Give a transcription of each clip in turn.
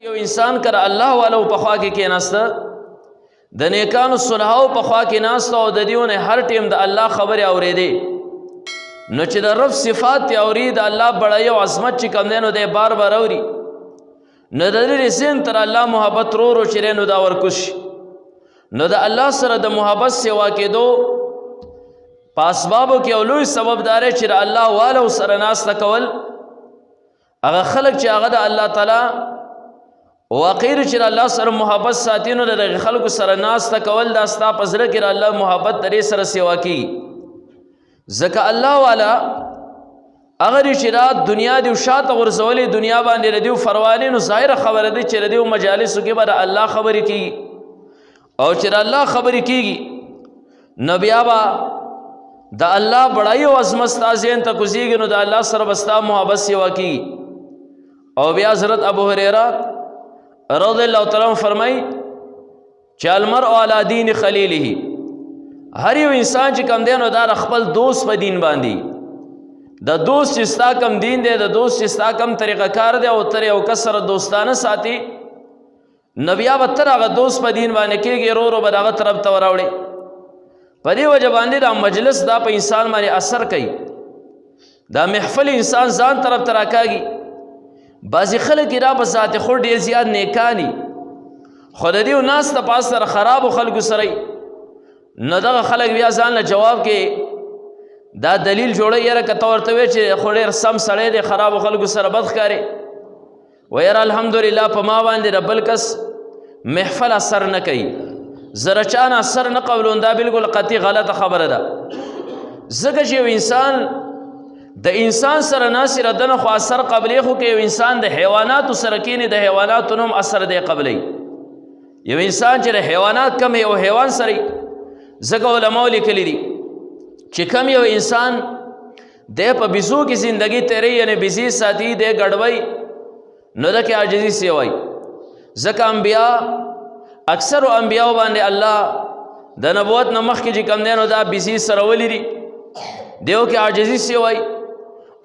یو انسان کر الله والو په خوا کې کېناسته د نیکانو صلحو په خوا کې ناسته او د دیونه هر ټیم د الله خبرې اورېدې نو چې د رب صفات ته اوري د الله بړای او عظمت چې کوم دی نو دی بار بار اوري نو د دې سین تر الله محبت رو چرې نو دا ورکوش نو د الله سره د محبت سیوا کېدو پاسبابو کې اولوی سبب دار چې الله والو سره ناسته کول هغه خلق چې هغه د الله تعالی واقعي چې الله سره محبت ساتینو د خلکو سره ناسته کول دا ستا په زړه کې الله محبت درې سره سیوا کی ځکه الله والا اگر چې رات دنیا دی شاته ورزولې دنیا باندې ردیو فروانې نو ظاهر خبره دی چې ردیو مجالسو کې به الله خبرې کیږي او چې الله خبرې کیږي نبی ابا د الله بڑای او عظمت تازین ته کوزیږي نو د الله سره بستا محبت سیوا کی او بیا حضرت ابو هريره رضی اللہ تعالی عنہ فرمائی چې المرء علی دین خلیله هر یو انسان چې کم دی نو دا خپل دوست په دین باندې د دوست چې ستا کم دین دی د دوست چې ستا کم طریقه کار دی او تر یو کسر دوستانه ساتي نبی اب تر هغه دوست په دین باندې کېږي رو به هغه طرف ته وراوړي په دې وجه باندې دا مجلس دا په انسان باندې اثر کوي دا محفل انسان ځان طرف ته راکاږي بعضی خلک را په ذات خو ډېر زیات نیکانی خو د دې ناس ته پاس سره خراب خلکو سره نه دغه خلک بیا ځان له جواب کې دا دلیل جوړي یاره کته ورته وی چې خو ډېر سم سړی دی خراب خلکو سره بد ښکاري ویره الحمدلله په ما باندې ربل کس محفل اثر نه کوي زرچان اثر نه قبلون دا بالکل قطعي غلطه خبره ده ځکه چې یو انسان د انسان سره ناصر دنه خو اثر قبلې خو کې یو انسان د حیواناتو سره کینی د حیواناتو نوم اثر دی قبلې یو انسان چې د حیوانات کم یو حیوان سره ځکه علماء لیکلي دي چې کم یو انسان د په بيزو کې زندگی تیرې یعنی بيزي ساتي د ګډوي نو د کې عاجزي سی وای ځکه انبیا اکثر انبیا باندې الله د نبوت نمخ کې چې کم دینو دا بيزي سره ولې دي دیو کې عاجزي سی وای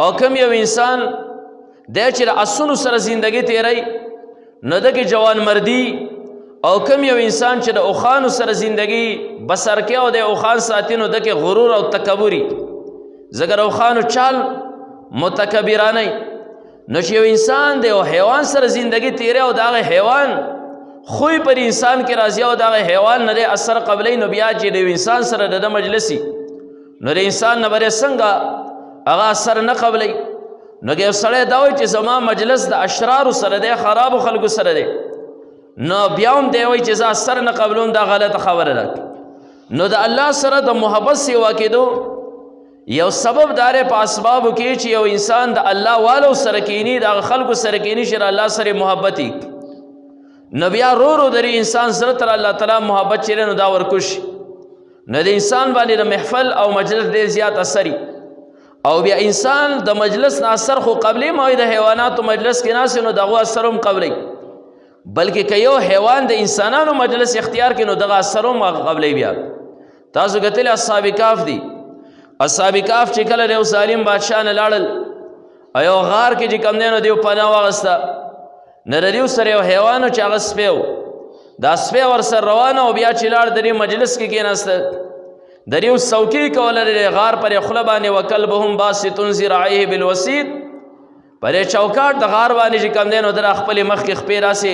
او کم یو انسان د چې اسونو سره زندگی تیرای نو د کې جوان مردی او کم یو انسان چې د اوخانو سره زندگی بسر کې او د اوخان ساتینو د کې غرور او تکبوري زګر اوخانو چال متکبرانه نو چې یو انسان د حیوان سره زندگی تیرای او دا حیوان خوې پر انسان کې راځي او دا حیوان نه اثر قبلې نو بیا چې د انسان سره د مجلسي نو د انسان نه بره څنګه هغه اثر نه قبلې نو کې سړی دا وایي چې زما مجلس د اشرار سره دی خراب خلکو سره دی نو بیا هم دی وایي چې زه اثر نه قبلوم دا غلطه خبره ده نو د الله سره د محبت سیوا کېدو یو سبب دار په اسبابو کې چې یو انسان د الله والو سره کینی د خلکو سره کینی چې الله سره محبتي نو بیا رو درې انسان سره تر الله تعالی محبت چیرې نو دا ورکوش نو د انسان باندې د محفل او مجلس ډېر زیات اثري او بیا انسان د مجلس نه اثر خو قبلې ما د حیواناتو مجلس کې ناس نو دغه اثر هم قبلې بلکې که یو حیوان د انسانانو مجلس اختیار کړي نو دغه اثر هم قبلې بیا تاسو کتل اصحاب کهف دي اصحاب کهف چې کله یو ظالم بادشاہ نه لاړل ایو غار کې چې کم دینو دیو پناه واغسته نردیو سره یو حیوانو چې هغه سپیو دا سپی ور سره روانه او بیا چې لاړ درې مجلس کې کېناسته دریو څوکۍ کوله د غار پر خله باندې وکلبهم باسطون ذراعیه بالوسید پر چوکاټ د غار باندې چې کم دینو در خپل مخ کې خپې راسي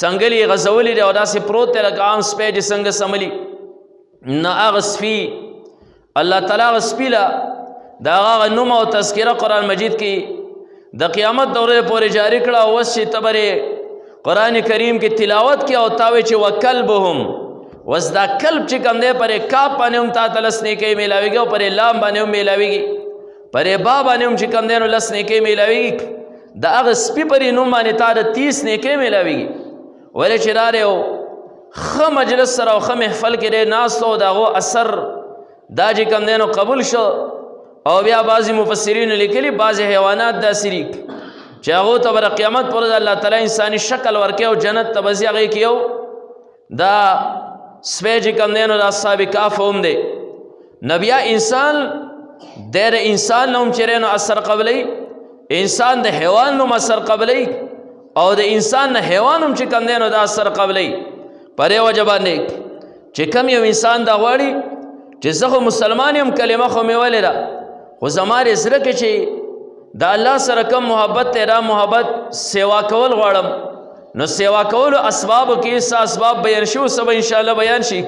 څنګهلی غزولې او داسې پروت دی لکه عام سپی چې څنګه سملی نه هغه سپی الله تعالی هغه سپی له د هغه نوم او تذکره قرآن مجید کې د قیامت دورې پورې جاری کړه او اوس چې تبرې قرآن کریم کې تلاوت کې او تاوي چې وکلبهم وس دا کلب چې کم دی پرې کاپ باندې هم تا ته لس نیکۍ میلاویږي او پرې لام باندې هم میلاویږي پرې با باندې هم چې کم دی نو لس نیکۍ میلاویږي د هغه سپي پرې نوم باندې تا د 30 نیکۍ میلاویږي ولې چې راړې او ښه مجلس سره او ښه محفل کې دی ناست او د هغو اثر دا چې کم دی نو قبول شو او بیا بعضی مفسرین لیکلي بعضی حیوانات داسې دي چې هغو ته به قیامت پر الله تعالی انساني شکل ورکوي او جنت ته به ځي هغې کې یو دا سپی چې کم دی نو د اصحاب کهف هم دی نو بیا انسان د انسان نه هم چېرې نو اثر قبلی انسان د حیوان نوم اثر قبلی او د انسان نه حیوان هم چې کم دی نو دا اثر قبلی. په دې وجه باندې چې کم یو انسان دا غواړي چې زه خو مسلمان یم کلمه خو مې ویلې ده خو زما د زړه کې چې د الله سره کم محبت دی دا محبت سیوا کول غواړم. نو سیوا کولو اسبابو کې څه اسباب بیان شو څه به انشاءالله بیان شي.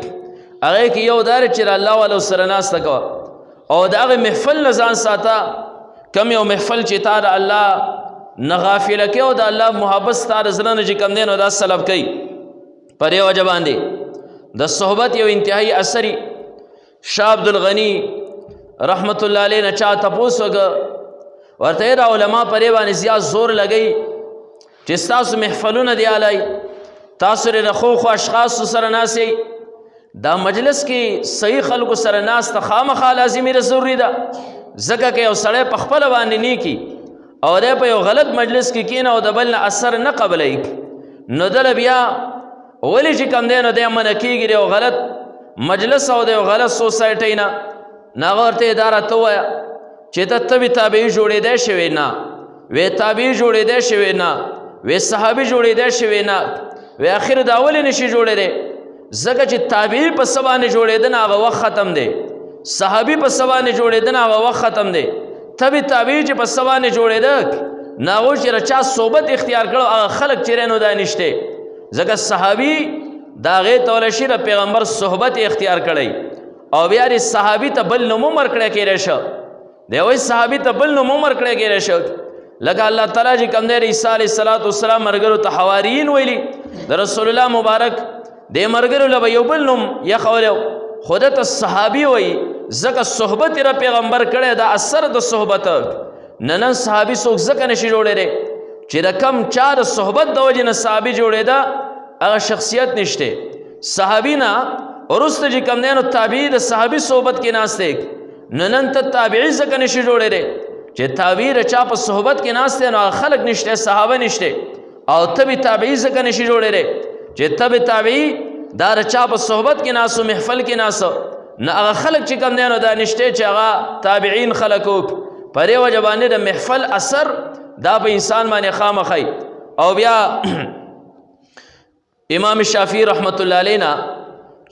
هغې کې یو دا دی چې د الله والو سره ناسته کوه او د هغې محفل نه ځان ساته. کم یو محفل چې تا د الله نه غافله کوي او د الله محبت ستا د زړه نه چې کوم دی نو دا سلب کوي. په دې وجه باندې د صحبت یو انتهایی اثري شاه عبدالغني رحمت الله علیه نه چا تپوس وکړه ورته دا علما په دې باندې زیات زور لګوي چې ستاسو محفلونه دی آلی تاسو د ښو ښو اشخاصو سره ناستئ دا مجلس کې صحیح خلکو سره ناسته خامخا لازمي ده ضروري ده ځکه که یو سړی په خپله باندې نیکي او دی په یو غلط مجلس کې کینه او د بل نه اثر نه قبلوي نو دله بیا ولې چې کم دی نو دی منع کېږي د یو غلط مجلس او د یو غلط سوسایټۍ نه. نه هغه ورته دا راته ووایه چې ته به تابعي جوړېدی شوې نه وې تابعي جوړېدی شوې نه وې صحابي جوړېدی شوې نه وې اخر دا ولې نشي جوړېدی ځکه چې تابعي په څه باندې جوړېده نه هغه وخت ختم دی صحابي په څه باندې جوړېده نه هغه وخت ختم دی تبې تابعي چې په څه باندې جوړېده نه هغو چې چا صحبت اختیار کړو هغه خلک چې نو دا نشته ځکه صحابي د هغې توله شي د پیغمبر صحبت اختیار کړی او بیا د صحابي ته بل نوم هم ورکړی کېدی شه دی وایي صحابي ته بل نوم هم ورکړی کېدی شه لکه الله تعالی چې کوم دی د عیسی علیه السلام ملګرو ته حواریین ویلي د رسول الله مبارک دې ملګرو له به یو بل نوم یخولی خو ده ته صحابي وایي ځکه صحبت یې پیغمبر کړی دا اثر د صحبت نن صحابي څوک ځکه نشي جوړېدی چې د کم چا د صحبت د وجې نه صحابي جوړېده هغه شخصیت نشته. صحابي نه وروسته چې کوم دی نو تابعي د صحابي صحبت کې ناست دی نن ته تابعي ځکه نشي جوړېدی چې تابعي د چا په صحبت کې ناست دی نو هغه خلک نشته صحابه نشته او ته به تابعي ځکه نشي جوړېدی چې ته به تابعي دا د چا په صحبت کې ناست محفل کې ناست نه هغه خلک چې کوم دی نو دا نشته چې هغه تابعین خلک په دې وجه باندې د محفل اثر دا په انسان باندې خامخی. او بیا امام شافعي رحمت الله علیه نه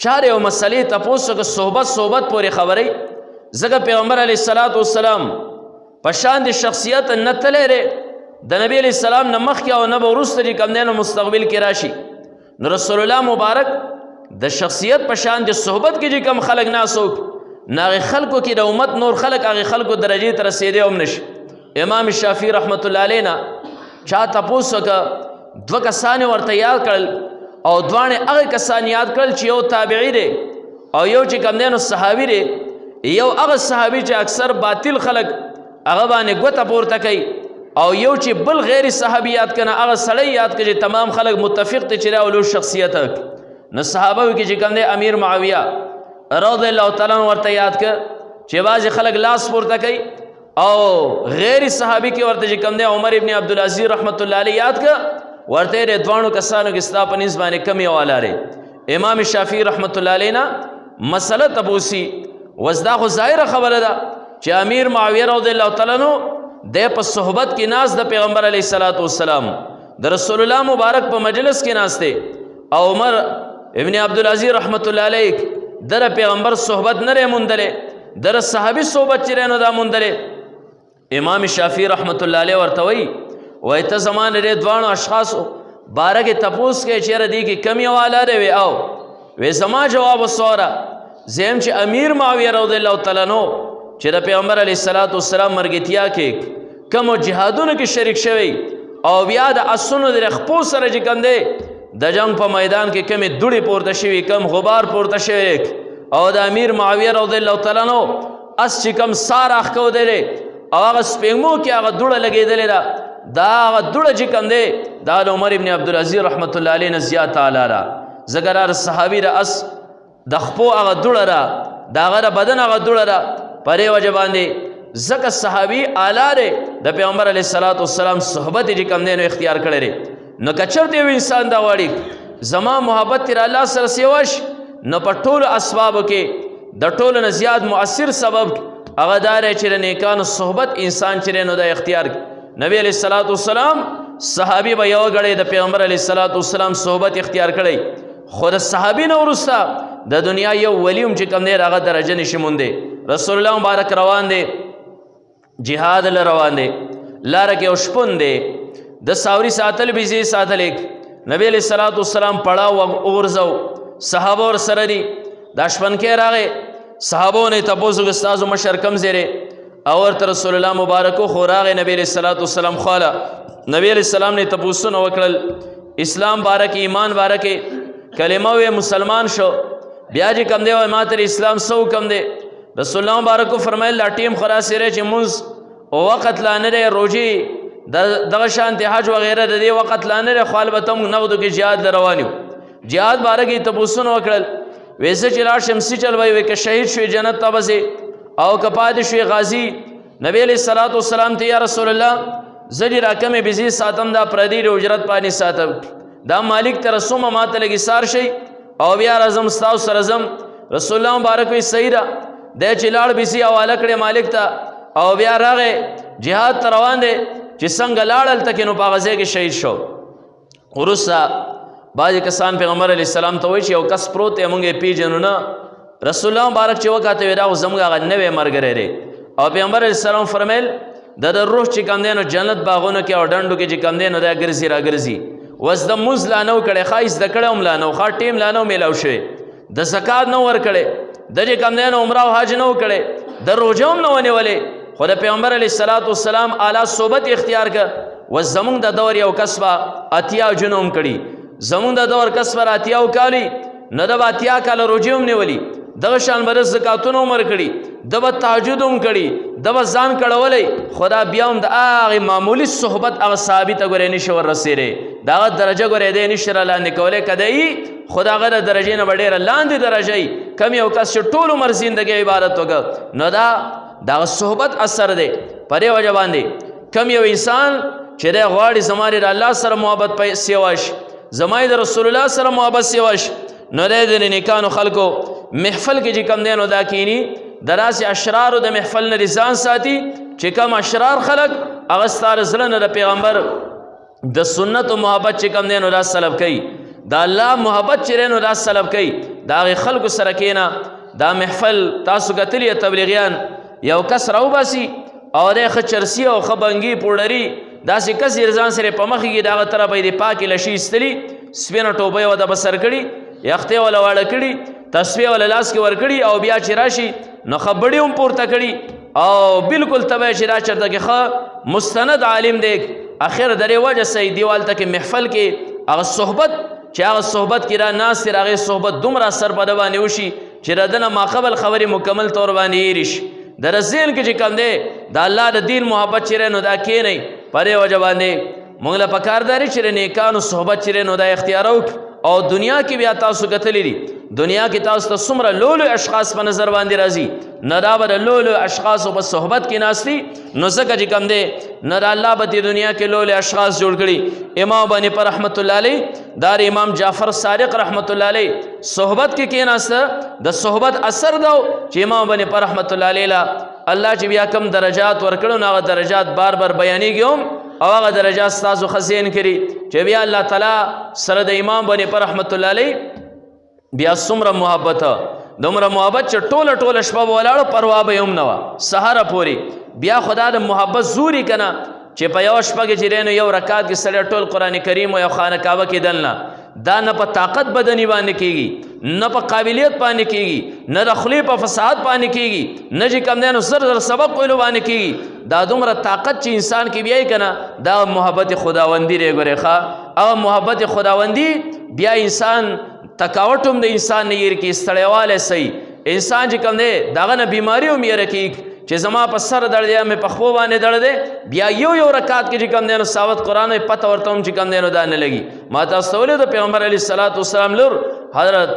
چا د یو مسلې تپوس وکړه صحبت پورې خبرئ ځکه پیغمبر علیه السلام په شان د شخصیت نه تللی دی د نبی علیه السلام نه مخکې او نه به وروسته چې کوم دی نو مستقبل کې راشي نو رسول الله مبارک د شخصیت په شان د صحبت کې چې کوم خلک ناسوک نه هغې خلکو کې د امت نور خلک هغې خلکو درجې ته رسېدی هم نشي. امام شافعي رحمت الله علیه نه چا تپوس وکړه دوه کسان ورته یاد کړل او دواړې هغه کسان یاد کړل چې یو تابعي دی او یو چې کوم دی نو صحابي دی. یو هغه صحابي چې اکثر باطل خلک هغه باندې ګوته پورته کوي او یو چې بل غیر صحابي یاد کنه هغه سړی یاد کړي چې تمام خلک متفق دي چې دا ولو شخصیت نو صحابه کې چې کوم دی امیر معاویه رضی الله تعالی عنہ ورته یاد کړ چې بعضې خلک لاس پورته کوي او غیر صحابي کې ورته چې کوم دی عمر ابن عبدالعزیز رحمت الله علیه یاد کړ ورته یې د دواړو کسانو کې ستا په نسبت باندې کم یو والا دی. امام شافعي رحمت الله علیه نه مسله تپوسی وس دا خو ظاهره خبره ده چې امیر معاویه رضی الله تعالی عنہ د په صحبت کې ناست د پیغمبر علیه السلام د رسول الله مبارک په مجلس کې ناست دی او عمر ابن عبدالعزیز رحمت الله علیه در پیغمبر صحبت نه موندلې در صحابي صحبت چې نو دا موندلې. امام شافعي رحمت الله علیه ورته وایي ته زما د دې دواړو اشخاصو باره کې تپوس کوې چېرې دې کې کم یو والا دی وی او وی زما جواب وسوره زم چې امیر معاویه رضی الله تعالی عنہ چې د پیغمبر علیه السلام مرګتیا کې کوم جهادونو کې شریک شوی او بیا د اسونو د خپو سره چې کوم دی د جنگ په میدان کې کمې دوړې پورته شوي کم غبار پورته شوی او د امیر معاویه رضی الله تعالی عنہ اس چې کوم سار اخکودلی او هغه سپېږمو کې هغه دوړه لګېدلې ده دا هغه دوړه چې کوم دی دا د عمر ابن عبدالعزیز رحمت الله علیه نه زیات اعلی ده ځکه دا صحابي د اس د خپو هغه دوړه ده د هغه د بدن هغه دوړه ده په دې وجه باندې ځکه صحابي اعلی دی د پیغمبر علیه السلام صحبت چې کوم دی نو اختیار کړی دی. نو که چېرته یو انسان دا غواړي زما محبت تر الله سره سیوا شي نو په ټولو اسبابو کې د ټولو نه زیات مؤثر سبب هغه دا دی چې د نیکانو صحبت انسان چې نو دا اختیار کړي. نبی علیه السلام صحابي به یو غړی د پیغمبر علیه الصلاۃ والسلام صحبت اختیار کړی، خو د صحابي نه وروسته د دنیا یو ولی هم چې کوم دی هغه درجه نشي موندی. رسول الله مبارک روان دی، جهاد له روان دی، لاره کې یو شپون دی، د ساوري ساتل بيزي ساتل، نبی علیه الصلاۃ والسلام پړاو وغورځو، صحابه ورسره دي، دا شپنکی راغی، صحابو نه تپوس وکړ ستاسو مشر کوم ځای دی؟ او ورته رسول الله مبارکو خو راغی نبی علیه الصلاۃ والسلام خواله. نبی علیه السلام نه تپوسونه وکړل، اسلام بارکې، ایمان بارکې، کلمه وی مسلمان شو، بیا چې کم دی وای ما ته اسلام سو کم دی؟ رسول الله مبارکو فرمایل لا ټیم خلاص لري چې مونږ او وخت لا نه دی، روزي دغه شانتي حج وغیره د دې وخت لا نه دی، خو البته موږ نغدو کې جهاد روان یو. جهاد بارکې تپوسونه وکړل، ویسه چې لاړ شمسی چل وای که شهید شوی جنت ته بځې او که پاتې شوی غازی. نبی علیه الصلاۃ والسلام ته یا رسول الله زه دې راکمې بزي ساتم، دا پردي د اجرت باندې ساتم، دا مالک ته رسومه ما ته لږې سار شي او بیا راځم ستاسو سره ځم. رسول الله مبارک وی صحیح ده، دی چې لاړ بزي حواله کړې مالک ته او بیا راغی جهاد ته روان دی، چې څنګه لاړ هلته کې نو په هغه ځای کې شهید شو. وروسته بعضې کسان پیغمبر علیه السلام ته وایي چې یو کس پروت دی موږ یې پیژنو نه. رسول الله مبارک چې وکاته وی دا خو زموږ هغه نوی ملګری دی. او پیغمبر علیه السلام فرمیل د روح چې کوم دی نو جنت باغونو کې او ډنډو کې چې کوم دی نو دا ګرځي را ګرځي. اوس د مونځ لا نه و کړی، ښه زده کړی هم لا نه و، ښه ټیم لا نه و میلاو شوی، د زکات نه ورکړی، د چې کوم دی نو عمره او حج نه و کړی، د روژه هم نه ونیولې، خو د پیغمبر علیه الصلاۃ والسلام اعلی صحبت اختیار کړ. اوس زمونږ د دور یو کس به 80 جنو هم کړي، زمونږ د دور کس به 80 کالي نه د 80 کاله روژې هم نیولي، دغه شان به د زکاتونه هم ورکړي، د به تهجد هم کړي، د به ځان کړولی، خو دا بیا هم د هغې معمولي صحبت هغه صحابي ته ګورې نشي وررسېدی، د هغه درجه ګورې دی نشي را لاندې کولی، که دی خو د هغه د درجې نه به ډېره لاندې درجه وي. کم یو کس چې ټول عمر زندګۍ عبادت وکړه نو دا د هغه صحبت اثر دی. په دې وجه باندې کم یو انسان چې دی غواړي زما د الله سره محبت سیوا شي، زما د رسول الله سره محبت سیوا شي، نو دی د نیکانو خلکو محفل کې چې کم دی نو دا کینی، د داسې اشرارو د محفل نه ځان ساتي چې کم اشرار خلک هغه ستا د زړه نه د پیغمبر د سنت و محبت چې کم دی نو دا سلب کوي، د الله محبت چې دی نو دا سلب کوي. د هغې خلکو سره کښېنه. دا محفل تاسو کتلی طبلیغیان یو کس راوباسي او دی ښه چرسي او ښه بنګي پوډري داسې کس یې ځان سره په مخې کې د هغه طرفه یې د پاکې لشي ایستلي، سپینه ټوپۍ یې ورته په سر کړي، یختې وله واړه کړي، تسبیح وله لاس کې ورکړي، او بیا چې راشي نو خبرې هم پورته کړي او بالکل تبه چې دا چېرته کې ښه مستند عالم دی. اخر د دې وجه صحیح دیوال ته کې محفل کې هغه صحبت چې هغه صحبت کې را ناست دی، هغې صحبت دومره اثر په ده باندې وشي چې د ده نه ماقبل خبرې مکمل طور باندې هېرې شي. د ده ذهن کې چې کوم دی د الله د دین محبت چې دی نو دا کښېنئ. په دې وجه باندې موږ له پکار دا دی چې د نیکانو صحبت چې دی نو دا اختیار وکړو. او دنیا کې بیا تاسو کتلی دي، دنیا کې تاسو ته څومره لولو اشخاص په نظر باندې راځي، نه دا به د لولو اشخاصو په صحبت کې ناست دي، نو ځکه چې کوم دی نه د الله به دې دنیا کې لولو اشخاص جوړ کړي. امام بني پر رحمت الله علیه دا امام جعفر صادق رحمت الله علیه صحبت کې کېناسته، د صحبت اثر دا چې امام بني پر رحمت الله علیه الله چې بیا کم درجات ورکړو نو هغه درجات بار بار بیانېږي هم، او هغه درجات ستاسو خزین کړي چې بیا الله تعالی سره د امام بني پر رحمت الله علیه بیا څومره محبت، دومره محبت چې ټوله ټوله شپه به ولاړو پروا به یې هم نه وه سهاره پورې. بیا خدا د محبت زوري که نه چې په یوه شپه کې چې دی نو یو رکات کې سړی ټول قرآن کریم او یو خانه کعبه کې دل نه، دا نه په طاقت بدني باندې کېږي، نه په قابلیت باندې کېږي، نه د خولې په فصاحت باندې کېږي، نه چې کوم دی نو زر زر سبق ویلو باندې کېږي. دا دومره طاقت چې انسان کې بیا یې که نه دا محبت خداوندي دی. ګورې ښه هغه محبت خداوندي بیا انسان تکاوټ هم د انسان نه یېر کېږي، ستړیوالی صحیح انسان چې کوم دی د هغه نه بیماري هم یېره کېږي چې زما په سر درد دی مې په خپو باندې درد دی، بیا یو رکات کې چې کوم دی نو ساوت قرآن وایي پته ورته هم چې کوم دی نو دا نه لګي. ما تاسو ته ولیدو پیغمبر علیه الصلاۃ والسلام لور حضرت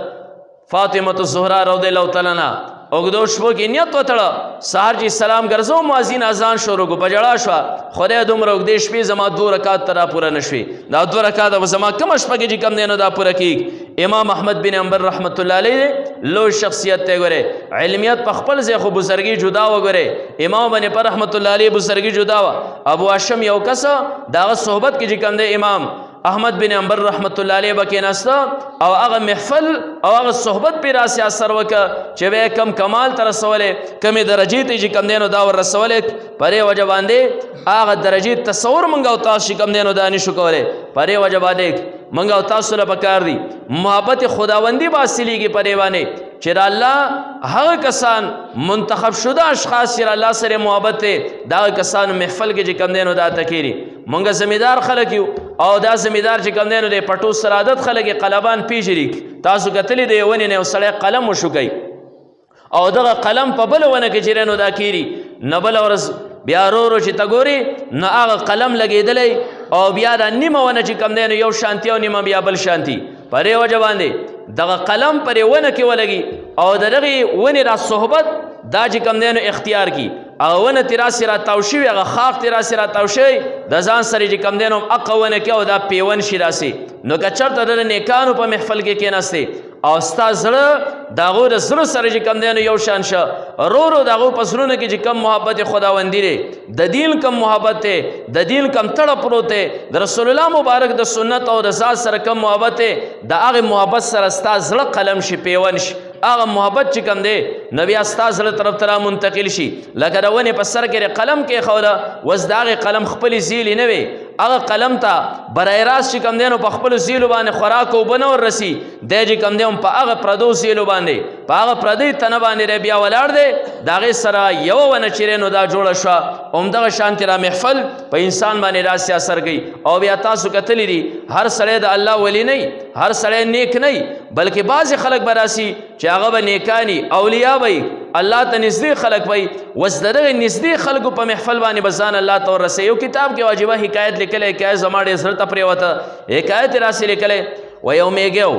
فاطمة الزهرا رضی الله تعالی عنها اوږدو شپو کې نیت وتړه سهار چې سلام ګرځو مؤذن اذان شروع کو په ژړا شوه خدای دومره اوږدې شپې زما 2 رکعات ته را پوره نه شوې دا 2 رکعات به زما کومه شپه کې چې کوم دی نو دا پوره کېږي امام احمد بن حنبل رحمت الله علیه لوی شخصیت ته ګورې علمیت په خپل ځای خو بزرګي جدا وګورې امام بن پر رحمت الله علیه بزرګي جدا و ابو هاشم یو کس داغه صحبت کې چې کوم دی امام احمد بن حنبل رحمت الله علیه بکیناسته او هغه محفل او هغه صحبت پې راسې اثر وکړه چې به کم کمال ته رسولې کمې درجې ته چې کوم دی نو دا ور رسولې پرې وجه باندې هغه درجې تصور موږ او تاسو چې کوم دی نو دا نشو کولی پرې وجه باندې موږ او تاسو له پکار دي محبت خداوندي به حاصلېږي پرې باندې چې الله هغه کسان منتخب شده اشخاص چې الله سره محبت دی دغه کسانو محفل کې چې کوم دی نو دا تکیري مونږ زمیدار خلک یو او دا زمیدار چې کوم دی نو د پټو سره عادت خلک قلبان پیژري تاسو کتلی دی ونې نه سړی قلم وشو کوي او دغه قلم په بل ونه کې چې نو دا کیری نه بل ورځ بیا ورو چې ته ګورې نه هغه قلم لګېدلی او بیا دا نیمه ونه چې کوم دی نو یو شانتي او نیمه بیا بل شانتي پرې وجه باندې دغه قلم پرې ونه کې ولګي او د دغې ونې را صحبت دا چې کوم دی نو اختیار کی هغه ونه ترې راسې را تاو شوي هغه خاق ترې راسې را تاو شوی د ځان سره چې کوم دی نو هغه ونه کې او دا پیون شي راسې نو که چېرته د نیکانو په محفل کې کېناستې او ستا زړه د هغو د زړه سره چې کوم دی نو یو شان شه رو رو د هغو په زړونو کې چې کم محبت خداوندي دی د دین کم محبت دی د دین کم تړه پروت دی د رسول الله مبارک د سنت او د ذات سره کم محبت دی د هغې محبت سره ستا زړه قلم شي پیون شي هغه محبت چې کوم دی نو بیا ستا زړه طرف ته را منتقل شي لکه د ونې په سر کې قلم کېښوده اوس د هغې قلم خپلې زیلې نه وي هغه قلم ته برای راست چې کوم دی نو په خپلو زیلو باندې خوراک اوبه نه وررسي دی چې کوم دی په هغه پردو زیلو باندې په هغه پردی تنه باندې دی بیا ولاړ دی د هغې سره یوه ونه چې نو دا جوړه شوه همدغه شانتې را محفل په انسان باندې داسې اثر کوي او بیا تاسو کتلی دي هر سړی د الله ولی نه هر سړی نیک نه بلکې بعضې خلک به راسي چې هغه به نیکاني اولیاء به الله ته نږدې خلک وي اوس د دغې نږدې خلکو په محفل باندې به ځان الله ته ورسوي یو کتاب کې واجبه حکایت لیکلی حکایت زما ډېر زړه ته پرېوته حکایت یې راسې لیکلی و یو میږی و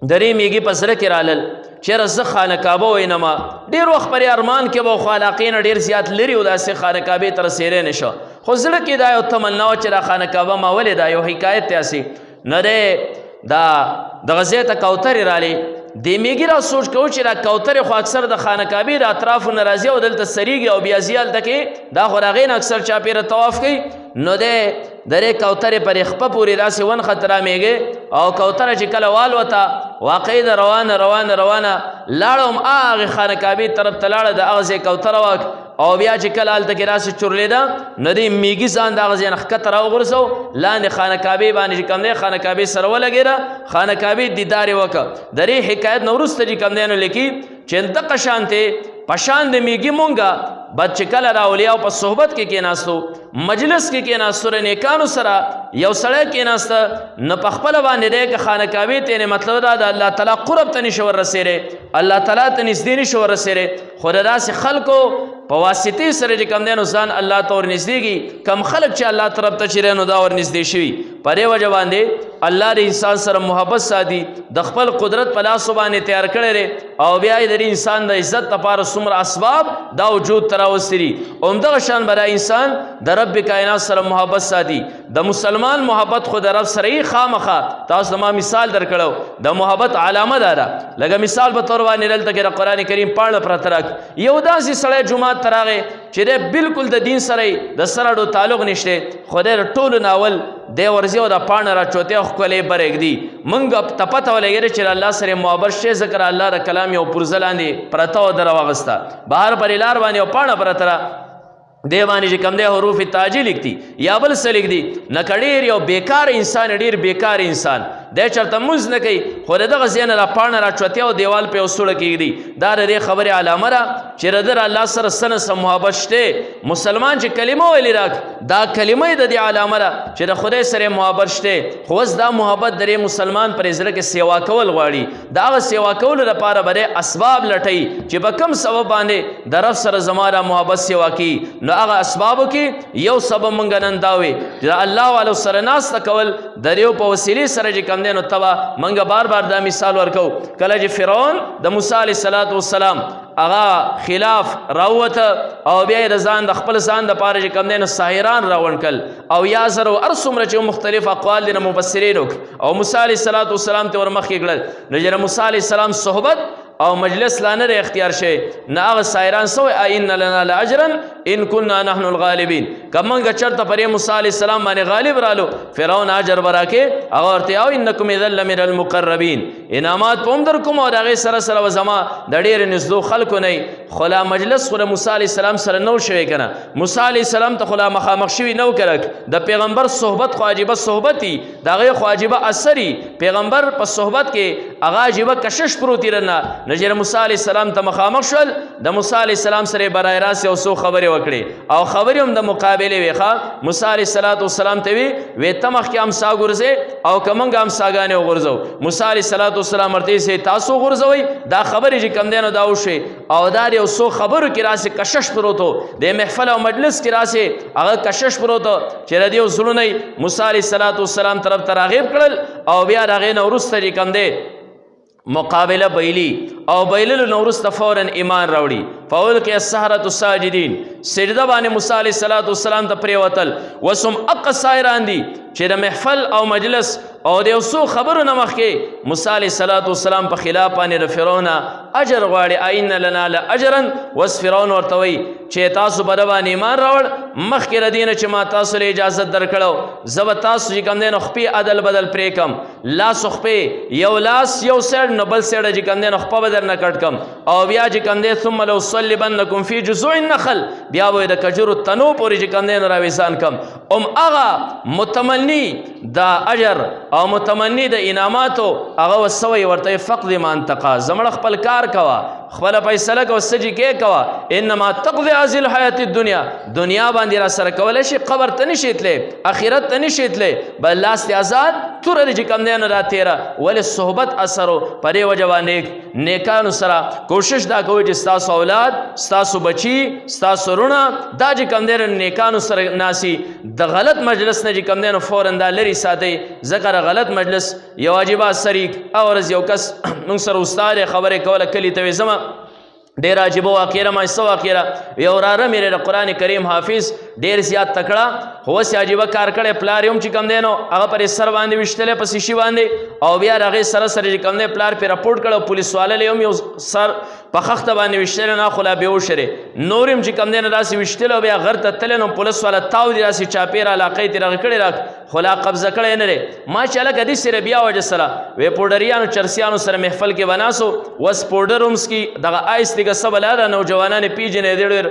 د دې میږي په زړه کې رالل چېرې زه خانه کعبه وینمه ډېر وخت پرې ارمان کې به خو علاقې نه ډېر زیات لرې و داسې خانه کعبې ته رسېدی نه شه خو زړه کې دا یو تمنا وه چې دا خانه کعبه ما ولې دا یو حکایت دی هسې نه دی دا دغه ځای ته کوترې رالې دې میږي را سوچ کوو چې دا کوترې خو اکثر د خانه کعبې د اطرافو نه راځي او دلته سریږي او بیا ځي هلته کې دا خو د هغې نه اکثر چاپېره طواف کوي نو دی د دې کوترې پر خپه پورې داسې ونښته رامیږي او کوتره چې کله والوته واقعي د روانه لاړه هم هغې خانه کعبې طرف ته لاړه د هغه ځای کوتره وه او بیا چې کله هلته کې راسې چورلېده نو دې میږي ځان د هغه ځای نه ښکته راوغورځو لاندې خانه کعبې باندې چې کوم دی خانه کعبې سره ولګېده خانه کعبې دیدار یې وکړه د دې حکایت نه وروسته چې کوم دی نو لیکي چې دقه شانتې په شان د میږي مونږه بد چې کله د اولیاو په صحبت کې کېناستو مجلس کې کېناستو د نیکانو سره یو سړی کېناسته نه په خپله باندې دی که خانه کعبې ته یې مطلب دا د الله تعالی قرب ته نشي وررسېدی الله تعالی ته نږدې نشي وررسېدی خو د داسې خلکو په واسطې سره چې کوم دی نو ځان الله ته ورنږدېږي کم خلک چې الله طرف ته چې نو دا ورنږدې شوي په دې وجه باندې الله د انسان سره محبت ساتي د خپل قدرت په لاسو باندې تیار کړی دی او بیا یې د انسان د عزت لپاره څومره اسباب دا وجود ته راوستي دي همدغه شان به دا انسان د رب کائنات سره محبت ساتي د مسلمان محبت خو د رب سره یې خامخا تاسو ما مثال درکړو د محبت علامه دا ده لکه مثال په طور باندې دلته کې د قرآن کریم پاڼه پرته راک یو داسې سړی جومات ته راغی چې دی بالکل د دین سره د سره ډو تعلق نشته خو دی د ټولو ناول دی ورځي او د پاڼه راچوتې او ښکلې برېږدي موږ ته پته ولګېده چې الله سره محبت شی ځکه الله د کلام یو پرزه لاندې پرته و ده راواغسته بهر پرې لار باندې یو پاڼه پرته را دې باندې چې کوم دی حروف تاجي لیکدي یا بل څه لیکدي نه که ډېر یو بیکار انسان ډېر بیکار انسان دی چېرته مونځ نه کوي خو د دغه ځای نه را پاڼه راچوتې او دیوال پې یو سوړه کېږدي دا د دې خبرې علامه ده چې د ده الله سره څه نه څه محبت شته مسلمان چې کلمه ویلي راک دا کلمه یې د دې علامه ده چې د خدای سره محبت شته خو اوس دا محبت د دې مسلمان پر زړه کې سیوا کول غواړي د هغه سیوا کولو لپاره به دی اسباب لټوي چې به کوم سبب باندې د رب سره زما دا محبت سیوا کوي نو هغه اسبابو کې یو سبب مونږ نن دا وي چې د الله والو سره ناسته کول د یو په وسیلې سره چې کوم دی نو تبا منګه بار بار دا مثال ورکو کله چې فرعون د موسی علیه السلام هغه خلاف راوته او بیا یې د ځان د خپل ځان دپاره چې کوم دی نو ساحران راغونډ کړل او یا زر هر څومره چې مختلف اقوال دي نه مفسرینو او موسی علیه السلام ته ورمخکې کړل نو چې موسی علیه السلام صحبت او مجلس لا نه اختیار شي نه هغه سایران سوی ان لنا لاجرا ان كنا نحن الغالبین کمنګ چرته پر موسی علیه السلام باندې غالب رالو فرعون اجر براکه هغه ورته او انکم اذا لمن المقربین انعامات پوم در کوم او هغه سره سره زما د ډیر نزدو خلکو نه خلا مجلس خو موسی علیه السلام سره نو شوی کنه موسی علیه السلام ته خلا مخامخ شوی نو کړک د پیغمبر صحبت خو عجیبه صحبتی دغه خو عجیبه اثری پیغمبر په صحبت کې هغه عجیبه کشش پروت رنه نجر موسی علیه السلام ته مخامخ شول د موسی علیه السلام سره برای راست او سو خبرې وکړي او خبرې هم د مقابله ویخه موسی علیه السلام ته وی تمخ کې امسا ګرځي او کمنګ امساګانې وغورځو موسی علیه السلام ورته سي تاسو غورځوي دا خبرې چې کم دینو دا وشي او دا یو سو خبرو کې راسي کشش پروتو د محفل او مجلس کې راسي هغه کشش پروتو چې ردی وسلونه موسی علیه السلام طرف تراغیب کړل او بیا راغې نو ورسته کم دی مقابله بیلی او بیلل نورست فورا ایمان راوړي فاولقي السحرة ساجدين سجده باندې موسی علیه السلام ته پریوتل وسم اق سایران دي چې د محفل او مجلس او د اوسو خبرو نه مخکې موسی علیه السلام په خلاف باندې د فرعون اجر غواړي عین لنا لاجرا وس فرعون ورته وی چې تاسو په باندې ایمان راوړ مخکې ردینه چې ما تاسو له اجازه درکړو زب تاسو چې کوم دین خپې عدل بدل پرې کم لاس خپې یو لاس یو سړ نه بل سړ چې کوم دین خپې بدل نه کټ کم او بیا چې کوم دین ثم لو صلبنکم فی جذوع النخل بیا وې د کجورو تنو پورې چې کوم دین راويسان کم هغه متمنی دا اجر او متمنی د انعاماتو هغه وسوي ورته فقد مان تقا زمړ خپل کار کوا خپل فیصله کو سجی کې کوا انما تقضي هذه الحیات الدنیا دنیا باندې را سره کول شي قبر ته نشیتله اخرت ته نشیتله بل لاس آزاد تور چې کم دین را تیرا ول صحبت اثرو پرې وجوانه نیکانو سره کوشش دا کوي چې تاسو اولاد تاسو بچی تاسو رونه دا چې کم دین نیکانو سره ناسي د غلط مجلس نه چې کم دین فورن دا لري ساتي ذکر غلط مجلس یو واجبہ شریک او ورځ یو کس موږ سره استاد خبره کوله کلی ته زما ډیر عجیب واقعه ما سو واقعه یو راره مې د قران کریم حافظ ډیر زیات تکړه هو سی عجیب کار کړي پلاریوم چې کم دینو هغه پر سر باندې وشتله په شیشي باندې او بیا هغه سره سره کم دی پلار په راپورټ کړو پولیس والے له یو سر په خخته باندې وشتله نه خلا به وشره نورم چې کم دین راسي وشتله بیا غر ته تلنو پولیس والا تاو دی راسي چاپیر علاقې تی رغ کړي راک خلا قبضه کړي نه لري ماشاءالله کدي سره بیا وجه سره وې پوډریانو چرسیانو سره محفل کې بناسو وس پوډرومس کې دغه آیس دیګه سبلا دا نوجوانان پیجنې ډېر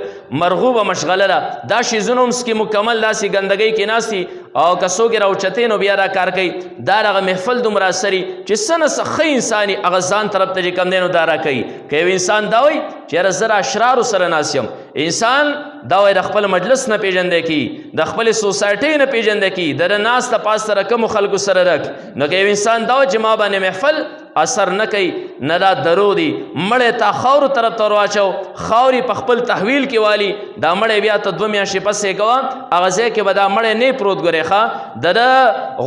مرغوبه مشغله ده دا شی زنومس کې مکمل داسي ګندګۍ کې ناسي او کسو کې راوچته نو بیا دا کار کوي دا هغه محفل دومره سری چې سنه سخی انساني هغه ځان طرف ته کم دینو دارا کوي کوي انسان دا وي چې زرا اشرار سره ناسیم انسان دا وي د خپل مجلس نه پیژندې کی د خپل سوسایټي نه پیژندې کی د ناس ته پاس سره کوم خلکو سره رک نو کوي انسان دا چې ما باندې محفل اثر نه کوي نه دا درو دي مړې تا خاور طرف ته واچو خاوري په خپل تحویل کې والی دا مړې بیا ته 2 میاشتې پسې کوا هغه ځای کې به دا مړې نه پروت ګورې ښه د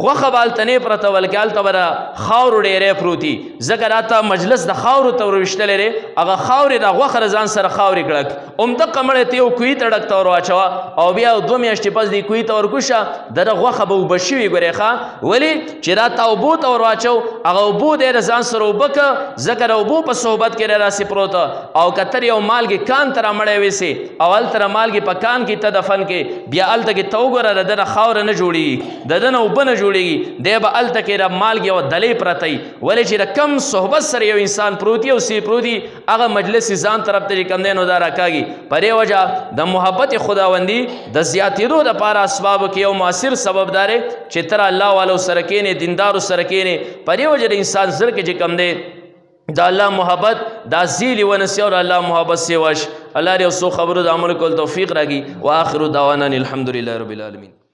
غوښه بالته نه پرته ولکال ته به خاور ډېرې پروتي ځکه راته مجلس د خاورو ته ورشتلې لري هغه خاورې د غوښه رضان سره خاورې کړک عمدقه مړې ته یو کوی تړک ته واچوا او بیا 2 میاشتې پس دی کوی ته ورکوشه د غوښه به وبشوي ګورې ښه ولی چې راته اوبو ته ورواچو هغه اوبو دې سره وبک ذکر او بو په صحبت کې راسي پروت او کتر یو مالګي کان تر مړې وسی اول تر مالګي په کان کې تدفن کې بیا الته کې توګره د خاور نه جوړي ددن او بنه جوړيږي د به الته کې د مالګي او دلې پرتای ولې چې کم صحبت سره یو انسان پروتي او سی پروتي هغه مجلس ځان طرف ته کم دینو دا راکاږي پرې وجه د محبت خداوندی د زیاتیدو د پاره اسباب کې یو موثر سبب دار چې تر الله والو سره کې نه دیندارو سره کې نه پرې وجه د انسان زر کې کم دے دا اللہ محبت دا زیلی ونسی اور اللہ محبت سے وش اللہ ریو سو خبرو دا عمل کول توفیق راگی و آخر دعوانا الحمدللہ رب العالمین.